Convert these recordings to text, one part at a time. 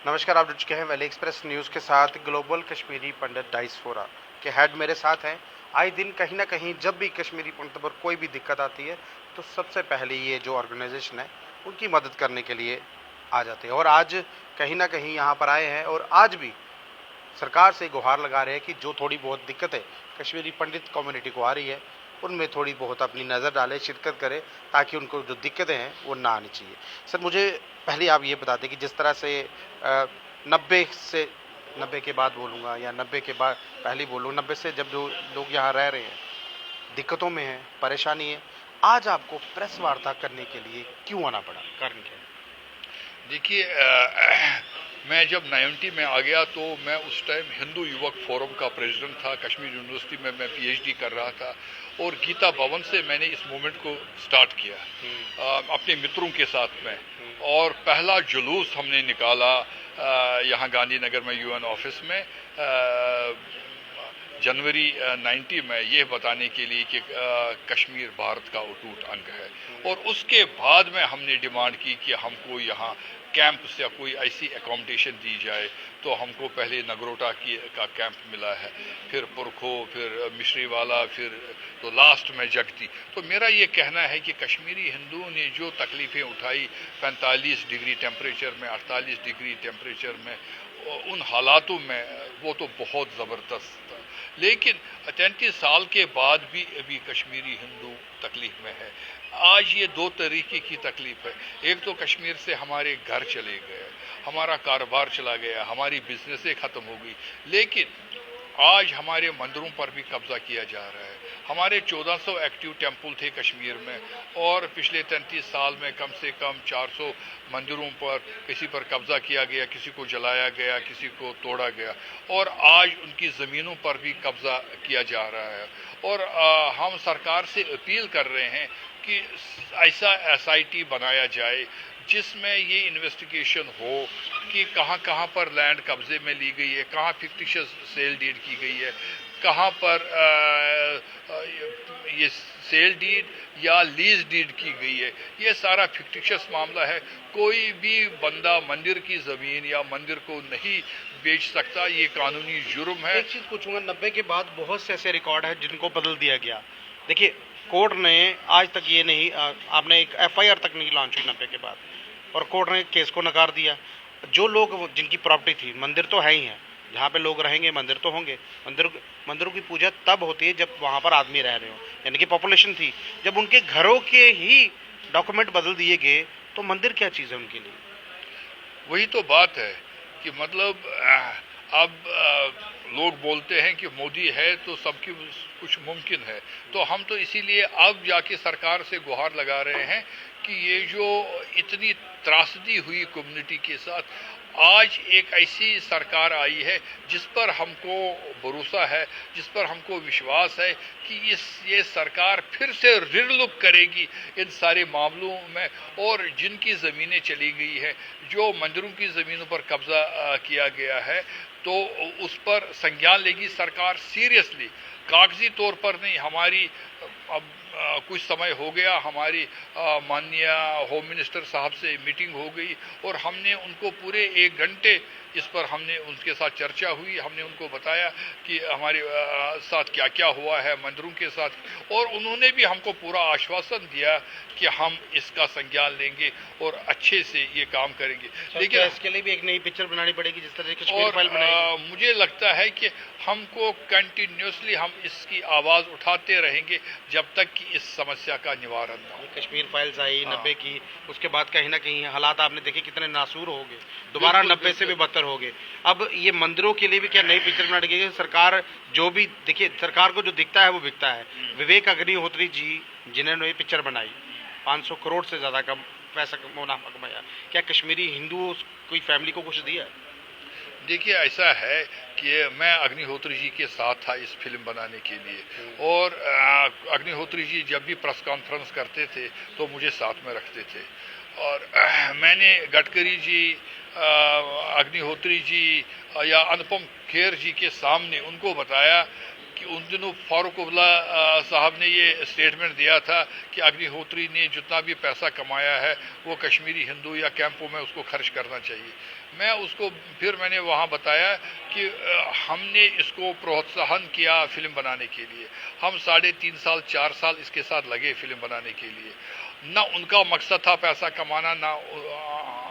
नमस्कार, आप जुड़ चुके हैं वैली एक्सप्रेस न्यूज़ के साथ। ग्लोबल कश्मीरी पंडित डायस्पोरा के हेड मेरे साथ हैं। आए दिन कहीं ना कहीं जब भी कश्मीरी पंडित पर कोई भी दिक्कत आती है तो सबसे पहले ये जो ऑर्गेनाइजेशन है उनकी मदद करने के लिए आ जाते हैं। और आज कहीं ना कहीं यहाँ पर आए हैं और आज भी सरकार से गुहार लगा रहे हैं कि जो थोड़ी बहुत दिक्कतें कश्मीरी पंडित कम्युनिटी को आ रही है उनमें थोड़ी बहुत अपनी नज़र डालें, शिरकत करें, ताकि उनको जो दिक्कतें हैं वो ना आनी चाहिए। सर, मुझे पहले आप ये बता दें कि जिस तरह से 90 से 90 के बाद बोलूँगा या 90 के बाद पहले ही बोलूँ, 90 से जब जो लोग यहाँ रह रहे हैं, दिक्कतों में हैं, परेशानी है, आज आपको प्रेस वार्ता करने के लिए क्यों आना पड़ा? कारण क्या है? देखिए, मैं जब 90 में आ गया तो मैं उस टाइम हिंदू युवक फोरम का प्रेसिडेंट था। कश्मीर यूनिवर्सिटी में मैं पीएचडी कर रहा था और गीता भवन से मैंने इस मूवमेंट को स्टार्ट किया अपने मित्रों के साथ में। और पहला जुलूस हमने निकाला यहाँ गांधीनगर में यूएन ऑफिस में जनवरी 90 में, ये बताने के लिए कि कश्मीर भारत का अटूट अंग है। और उसके बाद में हमने डिमांड की कि हमको यहाँ कैंप से कोई ऐसी एकोमोडेशन दी जाए। तो हमको पहले नगरोटा का कैंप मिला है, फिर पुरखो, फिर मिश्रीवाला, फिर तो लास्ट में जगती। तो मेरा ये कहना है कि कश्मीरी हिंदुओं ने जो तकलीफ़ें उठाई 45 डिग्री टेम्परेचर में, 48 डिग्री टेम्परेचर में, उन हालातों में वो तो बहुत ज़बरदस्त था। लेकिन 33 साल के बाद भी अभी कश्मीरी हिंदू तकलीफ में है। आज ये दो तरीके की तकलीफ है। एक तो कश्मीर से हमारे घर चले गए, हमारा कारोबार चला गया, हमारी बिजनेसें ख़त्म हो गई। लेकिन आज हमारे मंदिरों पर भी कब्जा किया जा रहा है। हमारे 1400 एक्टिव टेम्पल थे कश्मीर में और पिछले 33 साल में कम से कम 400 मंदिरों पर किसी पर कब्जा किया गया, किसी को जलाया गया, किसी को तोड़ा गया। और आज उनकी ज़मीनों पर भी कब्जा किया जा रहा है। और हम सरकार से अपील कर रहे हैं कि ऐसा एसआईटी बनाया जाए जिसमें ये इन्वेस्टिगेशन हो कि कहाँ कहाँ पर लैंड कब्जे में ली गई है, कहाँ फिक्टिशियस सेल डीड की गई है, कहाँ पर ये सेल डीड या लीज डीड की गई है। ये सारा फिक्टिशियस मामला है। कोई भी बंदा मंदिर की ज़मीन या मंदिर को नहीं बेच सकता, ये कानूनी जुर्म है। एक चीज़ पूछूंगा, 90 के बाद बहुत से ऐसे रिकॉर्ड है जिनको बदल दिया गया। देखिए, कोर्ट ने आज तक ये नहीं, आपने एक एफआईआर तक नहीं लॉन्च हुई 90 के बाद, और कोर्ट ने केस को नकार दिया। जो लोग जिनकी प्रॉपर्टी थी, मंदिर तो है ही है, जहाँ पे लोग रहेंगे मंदिर तो होंगे। मंदिरों की पूजा तब होती है जब वहाँ पर आदमी रह रहे हो, यानी कि पॉपुलेशन थी। जब उनके घरों के ही डॉक्यूमेंट बदल दिए गए तो मंदिर क्या चीज़ है उनके लिए? वही तो बात है कि मतलब अब लोग बोलते हैं कि मोदी है तो सबकी कुछ मुमकिन है। तो हम तो इसीलिए अब जाके सरकार से गुहार लगा रहे हैं कि ये जो इतनी त्रासदी हुई कम्युनिटी के साथ, आज एक ऐसी सरकार आई है जिस पर हमको भरोसा है, जिस पर हमको विश्वास है कि ये सरकार फिर से रिलुक करेगी इन सारे मामलों में। और जिनकी ज़मीनें चली गई है, जो मंदिरों की ज़मीनों पर कब्जा किया गया है, तो उस पर संज्ञान लेगी सरकार सीरियसली, कागजी तौर पर नहीं। हमारी अब कुछ समय हो गया, हमारी माननीय होम मिनिस्टर साहब से मीटिंग हो गई और हमने उनको पूरे 1 घंटे इस पर हमने उनके साथ चर्चा हुई। हमने उनको बताया कि हमारे साथ क्या क्या हुआ है मंदिरों के साथ, और उन्होंने भी हमको पूरा आश्वासन दिया कि हम इसका संज्ञान लेंगे और अच्छे से ये काम करेंगे। लेकिन इसके लिए भी एक नई पिक्चर बनानी पड़ेगी, जिस तरह कश्मीर फाइल बनाएगी। मुझे लगता है कि हमको कंटिन्यूसली हम इसकी आवाज़ उठाते रहेंगे जब तक कि इस समस्या का निवारण ना हो। कश्मीर फाइल्स आई 90 की, उसके बाद कहीं ना कहीं हालात आपने देखे कितने नासूर हो गए, दोबारा 90 से भी बदतर हो गए। अब ये मंदिरों के लिए भी क्या नई पिक्चर बनानी चाहिए? सरकार जो भी, देखिए, सरकार को जो दिखता है वो बिकता है। विवेक अग्निहोत्री जी जिन्होंने ये पिक्चर बनाई, 500 करोड़ से ज़्यादा का पैसा मुनाफा कमाया, क्या कश्मीरी हिंदू कोई फैमिली को कुछ दिया? देखिए, ऐसा है कि मैं अग्निहोत्री जी के साथ था इस फिल्म बनाने के लिए, और अग्निहोत्री जी जब भी प्रेस कॉन्फ्रेंस करते थे तो मुझे साथ में रखते थे। और मैंने गडकरी जी, अग्निहोत्री जी या अनुपम खेर जी के सामने उनको बताया कि उन दिनों फारूक अब्दुल्ला साहब ने ये स्टेटमेंट दिया था कि अग्निहोत्री ने जितना भी पैसा कमाया है वो कश्मीरी हिंदू या कैंपों में उसको खर्च करना चाहिए। मैंने वहाँ बताया कि हमने इसको प्रोत्साहन किया फिल्म बनाने के लिए। हम 3.5 साल 4 साल इसके साथ लगे फिल्म बनाने के लिए। ना उनका मकसद था पैसा कमाना, ना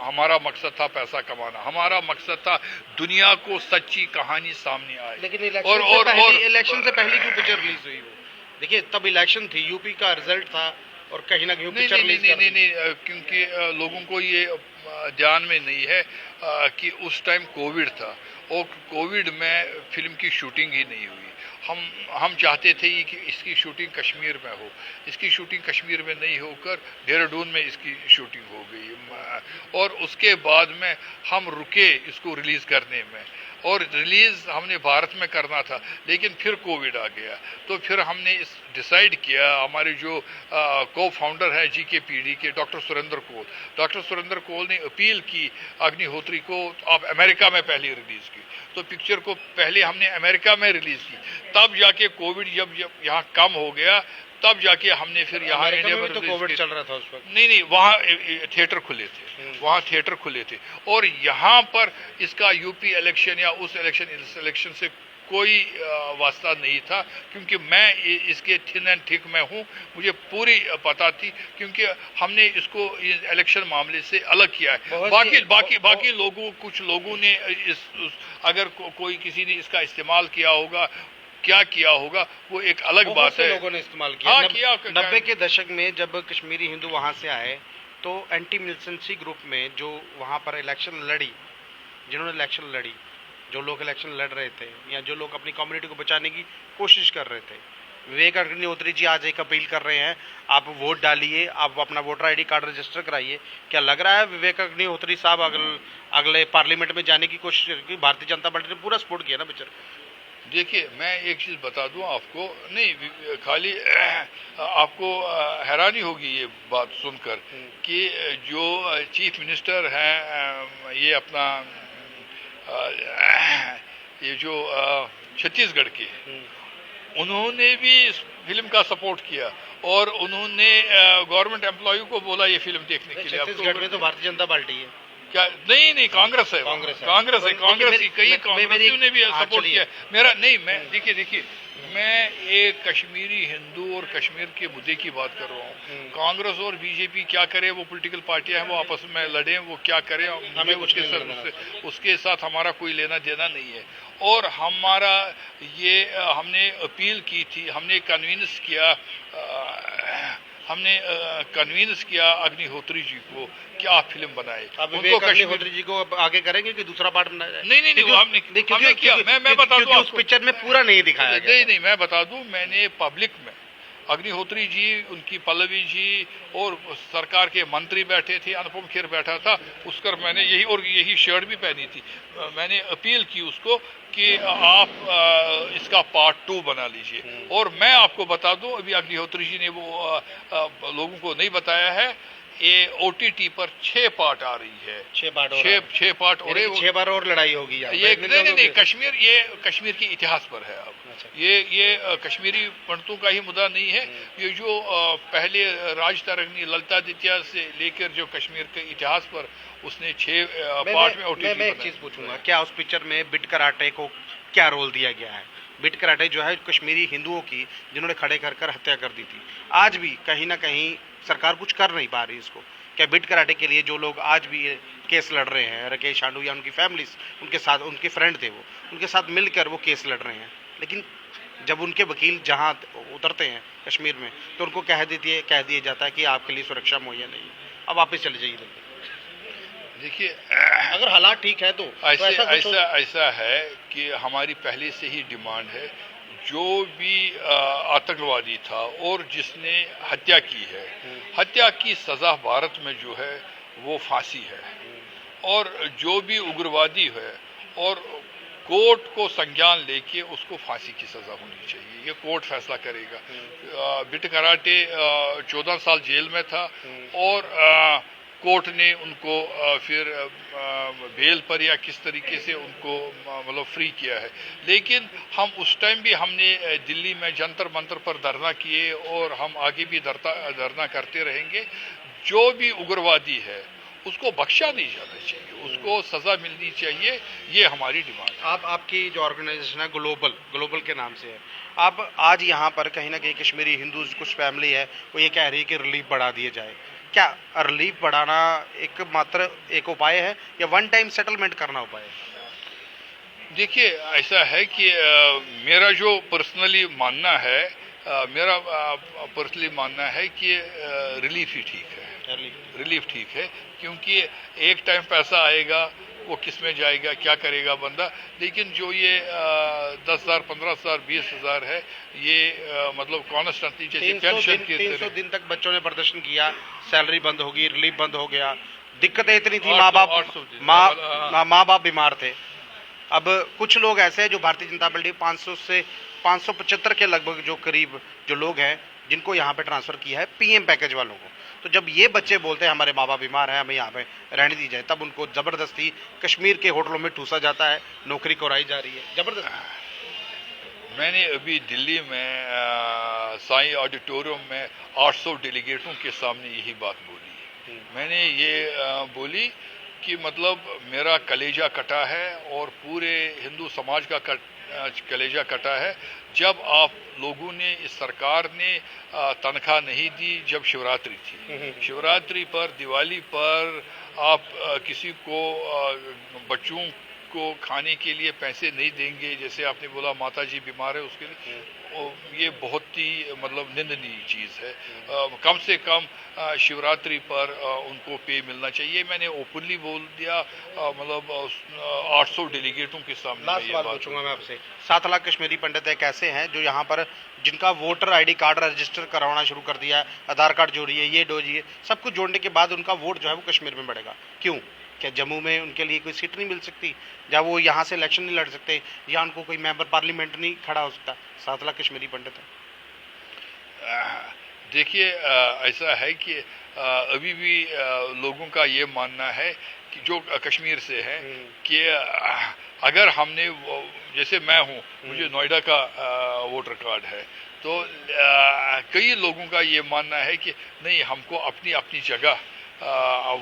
हमारा मकसद था पैसा कमाना। हमारा मकसद था दुनिया को सच्ची कहानी सामने आए। लेकिन इलेक्शन से पहले क्यों पिक्चर रिलीज हुई? वो देखिए, तब इलेक्शन थी, यूपी का रिजल्ट था और कहीं ना कहीं पिक्चर रिलीज नहीं, क्योंकि लोगों को ये ध्यान में नहीं है कि उस टाइम कोविड था और कोविड में फिल्म की शूटिंग ही नहीं हुई। हम चाहते थे कि इसकी शूटिंग कश्मीर में हो। इसकी शूटिंग कश्मीर में नहीं होकर देहरादून में इसकी शूटिंग हो गई और उसके बाद में हम रुके इसको रिलीज़ करने में, और रिलीज़ हमने भारत में करना था, लेकिन फिर कोविड आ गया। तो फिर हमने इस डिसाइड किया, हमारे जो को फाउंडर है GKPD के डॉक्टर सुरेंद्र कोल ने अपील की अग्निहोत्री को, आप अमेरिका में पहले रिलीज़ की। तो पिक्चर को पहले हमने अमेरिका में रिलीज़ की, तब जाके कोविड जब यहाँ कम हो गया तब जाके हमने फिर यहाँ इंडिया में। तो कोविड चल रहा था उस वक्त? नहीं, वहाँ थिएटर खुले थे और यहाँ पर इसका यूपी इलेक्शन या इस इलेक्शन से कोई वास्ता नहीं था, क्योंकि मैं इसके थिन एंड थिक में हूँ। मुझे पूरी पता थी, क्योंकि हमने इसको इलेक्शन मामले से अलग किया है। बाकी लोगों, कुछ लोगों ने अगर कोई किसी ने इसका इस्तेमाल किया होगा, क्या किया होगा, वो एक अलग बात है। लोगों ने इस्तेमाल किया। हाँ, किया। 90 के दशक में जब कश्मीरी हिंदू वहां से आए तो एंटी मिलिटेंसी ग्रुप में जो वहां पर जिन्होंने इलेक्शन लड़ी, जो लोग इलेक्शन लड़ रहे थे या जो लोग अपनी कम्युनिटी को बचाने की कोशिश कर रहे थे, विवेक अग्निहोत्री जी आज एक अपील कर रहे हैं, आप वोट डालिए, आप अपना वोटर ID कार्ड रजिस्टर कराइए। क्या लग रहा है विवेक अग्निहोत्री साहब अगले पार्लियामेंट में जाने की कोशिश करेंगे? भारतीय जनता पार्टी ने पूरा सपोर्ट किया ना पिक्चर। देखिए, मैं एक चीज़ बता दूं आपको, नहीं खाली आपको हैरानी होगी ये बात सुनकर कि जो चीफ मिनिस्टर हैं ये अपना ये जो छत्तीसगढ़ के, उन्होंने भी इस फिल्म का सपोर्ट किया और उन्होंने गवर्नमेंट एम्प्लॉय को बोला ये फिल्म देखने के लिए। छत्तीसगढ़ में तो भारतीय जनता पार्टी है क्या? नहीं, कांग्रेस है। कांग्रेस की कई कांग्रेसियों ने भी सपोर्ट किया मेरा। नहीं, मैं देखिए मैं एक कश्मीरी हिंदू और कश्मीर के मुद्दे की बात कर रहा हूँ। कांग्रेस और बीजेपी क्या करे, वो पॉलिटिकल पार्टियां हैं, वो आपस में लड़े, वो क्या करें, हमें उसके साथ हमारा कोई लेना देना नहीं है। और हमने अपील की थी, हमने कन्विंस किया अग्निहोत्री जी को कि आप फिल्म बनाए। उनको अग्निहोत्री जी को आगे करेंगे कि दूसरा पार्ट बनाया जाए? नहीं, हमने किया। मैं बता दूं, उस पिक्चर में पूरा नहीं दिखाया गया। नहीं, मैं बता दूं, मैंने पब्लिक में अग्निहोत्री जी, उनकी पल्लवी जी और सरकार के मंत्री बैठे थे, अनुपम खेर बैठा था, उसकर मैंने यही शर्ट भी पहनी थी। मैंने अपील की उसको कि आप इसका पार्ट 2 बना लीजिए। और मैं आपको बता दूं, अभी अग्निहोत्री जी ने वो लोगों को नहीं बताया है, ये OTT पर 6 पार्ट आ रही है। 6 पार्ट 6 बार और लड़ाई होगी। ये नहीं, कश्मीर के इतिहास पर है। अब ये कश्मीरी पंडितों का ही मुद्दा नहीं है। ये जो पहले राजतरंगिणी ललिता आदित्य से लेकर जो कश्मीर के इतिहास पर उसने 6 पार्ट में OTT। मैं एक चीज पूछूंगा, क्या उस पिक्चर में बिट कराटे को क्या रोल दिया गया है? बिट कराटे जो है कश्मीरी हिंदुओं की, जिन्होंने खड़े कर हत्या कर दी थी, आज भी कहीं ना कहीं सरकार कुछ कर नहीं पा रही इसको। क्या बिट कराटे के लिए जो लोग आज भी केस लड़ रहे हैं, राकेश शांडू या उनकी फैमिलीज, उनके साथ उनके फ्रेंड थे, वो उनके साथ मिलकर वो केस लड़ रहे हैं, लेकिन जब उनके वकील जहां उतरते हैं कश्मीर में तो उनको कह दिया जाता है कि आपके लिए सुरक्षा मुहैया नहीं है, अब वापस चले जाइए। देखिए, अगर हालात ठीक है तो ऐसा है कि हमारी पहले से ही डिमांड है, जो भी आतंकवादी था और जिसने हत्या की है, हत्या की सजा भारत में जो है वो फांसी है। और जो भी उग्रवादी है और कोर्ट को संज्ञान लेके उसको फांसी की सजा होनी चाहिए, ये कोर्ट फैसला करेगा। बिट कराटे 14 साल जेल में था और कोर्ट ने उनको फिर बेल पर या किस तरीके से उनको मतलब फ्री किया है। लेकिन हम उस टाइम भी हमने दिल्ली में जंतर मंतर पर धरना किए और हम आगे भी धरना करते रहेंगे। जो भी उग्रवादी है उसको बख्शा नहीं जाना चाहिए, उसको सजा मिलनी चाहिए, ये हमारी डिमांड है। आपकी जो ऑर्गेनाइजेशन है ग्लोबल के नाम से है, आप आज यहाँ पर कहीं ना कहीं कश्मीरी हिंदूज कुछ फैमिली है वो ये कह रही है कि रिलीफ बढ़ा दिए जाए। क्या रिलीफ बढ़ाना मात्र एक उपाय है या वन टाइम सेटलमेंट करना उपाय है? देखिए, ऐसा है कि मेरा जो पर्सनली मानना है, कि रिलीफ ही ठीक है। रिलीफ ठीक है, क्योंकि एक टाइम पैसा आएगा वो किस में जाएगा, क्या करेगा बंदा। लेकिन जो ये 10,000, 15,000, 20,000 है, ये मतलब कॉन्स्टेंटली जैसे पेंशन के 300 दिन तक बच्चों ने प्रदर्शन किया, सैलरी बंद होगी, रिलीफ बंद हो गया, दिक्कतें इतनी थी, माँ बाप बीमार थे। अब कुछ लोग ऐसे हैं जो भारतीय जनता पार्टी 500 से 575 के लगभग जो करीब जो लोग हैं जिनको यहाँ पे ट्रांसफर किया है पीएम पैकेज वालों को, तो जब ये बच्चे बोलते हैं हमारे माँ बाप बीमार हैं, हमें यहाँ पे रहने दी जाए, तब उनको जबरदस्ती कश्मीर के होटलों में ठूसा जाता है, नौकरी कराई जा रही है जबरदस्ती। मैंने अभी दिल्ली में साईं ऑडिटोरियम में 800 डेलीगेटों के सामने यही बात बोली। मैंने ये बोली कि मतलब मेरा कलेजा कटा है और पूरे हिंदू समाज का कलेजा कटा है। जब आप लोगों ने, इस सरकार ने तनख्वाह नहीं दी जब शिवरात्रि थी, शिवरात्रि पर, दिवाली पर आप किसी को बच्चों को खाने के लिए पैसे नहीं देंगे, जैसे आपने बोला माता जी बीमार है उसके लिए, ये बहुत ही मतलब निंदनीय चीज़ है। कम से कम शिवरात्रि पर उनको पे मिलना चाहिए। मैंने ओपनली बोल दिया, मतलब 800 डेलीगेटों के सामने। लास्ट सवाल पूछूंगा मैं आपसे, 7 लाख कश्मीरी पंडित एक ऐसे हैं जो यहाँ पर जिनका वोटर आईडी कार्ड रजिस्टर करवाना शुरू कर दिया है, आधार कार्ड जोड़िए, ये जोड़िए, सब कुछ जोड़ने के बाद उनका वोट जो है वो कश्मीर में बढ़ेगा। क्यों? क्या जम्मू में उनके लिए कोई सीट नहीं मिल सकती, या वो यहाँ से इलेक्शन नहीं लड़ सकते, या उनको कोई मेंबर पार्लियामेंट नहीं खड़ा हो सकता? 7 लाख कश्मीरी पंडित है। देखिए, ऐसा है कि अभी भी लोगों का ये मानना है कि जो कश्मीर से है कि अगर हमने, जैसे मैं हूँ, मुझे नोएडा का वोटर कार्ड है, तो कई लोगों का ये मानना है कि नहीं, हमको अपनी अपनी जगह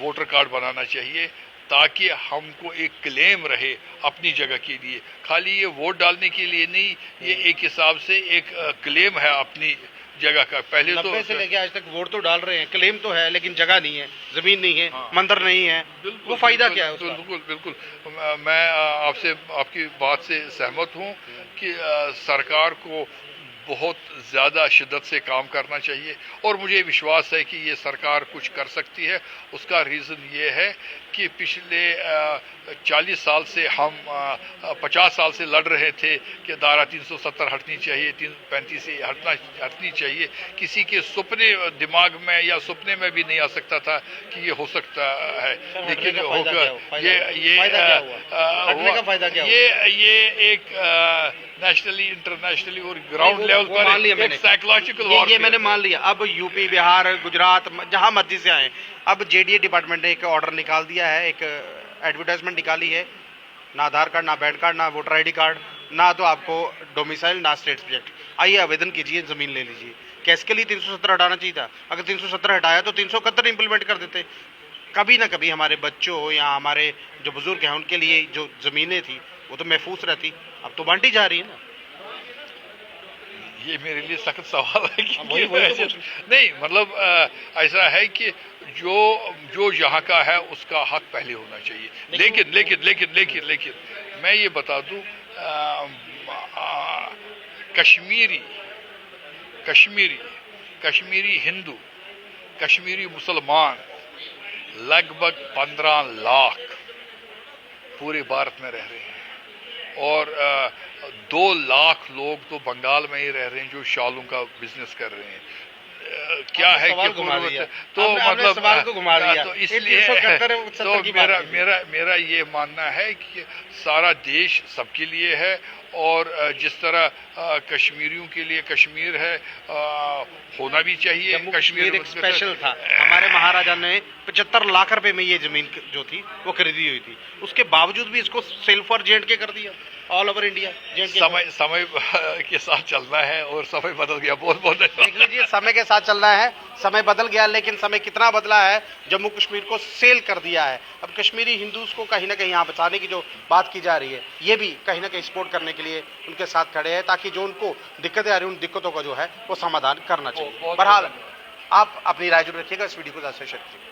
वोटर कार्ड बनाना चाहिए ताकि हमको एक क्लेम रहे अपनी जगह के लिए। खाली ये वोट डालने के लिए नहीं, ये एक हिसाब से एक क्लेम है अपनी जगह का। पहले 90 से लेके आज तक वोट तो डाल रहे हैं, क्लेम तो है, लेकिन जगह नहीं है, जमीन नहीं है, मंदिर नहीं है, वो फायदा क्या है उसका? बिल्कुल मैं आपसे, आपकी बात से सहमत हूँ कि सरकार को बहुत ज़्यादा शिद्दत से काम करना चाहिए, और मुझे विश्वास है कि ये सरकार कुछ कर सकती है। उसका रीज़न ये है कि पिछले 40 साल से हम 50 साल से लड़ रहे थे कि धारा 370 हटनी चाहिए, 335 से हटनी चाहिए। किसी के सपने, दिमाग में या सपने में भी नहीं आ सकता था कि ये हो सकता है, लेकिन होगा। ये एक नेशनली, इंटरनेशनली और ग्राउंड लेवल पर एक साइकोलॉजिकल, ये मैंने मान लिया। अब यूपी, बिहार, गुजरात, जहां मर्जी से आए, अब जेडीए डिपार्टमेंट ने एक ऑर्डर निकाल दिया है, एक एडवर्टाइजमेंट निकाली है, ना आधार कार्ड, ना पैन कार्ड, ना वोटर आईडी कार्ड, ना तो आपको डोमिसाइल, ना स्टेट सब्जेक्ट। आइए आवेदन कीजिए, जमीन ले लीजिए। कैसे के लिए 370 हटाना चाहिए था? अगर 370 हटाया तो 371 इंप्लीमेंट कर देते। कभी ना कभी हमारे बच्चों या हमारे जो बुजुर्ग हैं उनके लिए जो जमीनें थी वो तो महफूज रहती, अब तो बांटी जा रही है ना। ये मेरे लिए सख्त सवाल है कि वही तो नहीं, मतलब ऐसा है कि जो यहाँ का है उसका हक पहले होना चाहिए। लेकिन मैं ये बता दूं, कश्मीरी हिंदू, कश्मीरी मुसलमान लगभग 15 लाख पूरे भारत में रह रहे हैं, और 2 लाख लोग तो बंगाल में ही रह रहे हैं जो शालों का बिजनेस कर रहे हैं। क्या है कि घुमा दिया। तो आपने मतलब सवाल को घुमा दिया। तो इसलिए तो मेरा ये मानना है कि सारा देश सबके लिए है और जिस तरह कश्मीरियों के लिए कश्मीर है होना भी चाहिए। कश्मीर एक स्पेशल था। हमारे महाराजा ने 75 लाख रुपए में ये जमीन जो थी वो खरीदी हुई थी, उसके बावजूद भी इसको सेल फॉर J&K कर दिया ऑल ओवर इंडिया। समय के साथ चलना है और समय बदल गया। बहुत बहुत देख लीजिए, समय के साथ चलना है, समय बदल गया, लेकिन समय कितना बदला है, जम्मू कश्मीर को सेल कर दिया है। अब कश्मीरी हिंदूज को कहीं ना कहीं यहाँ बचाने की जो बात की जा रही है, ये भी कहीं ना कहीं सपोर्ट करने के लिए उनके साथ खड़े हैं, ताकि जो उनको दिक्कतें आ रही हैं उन दिक्कतों का जो है वो समाधान करना चाहिए। बहरहाल आप अपनी राय जरूर रखिएगा, इस वीडियो को ज़्यादा से शेयर कीजिए।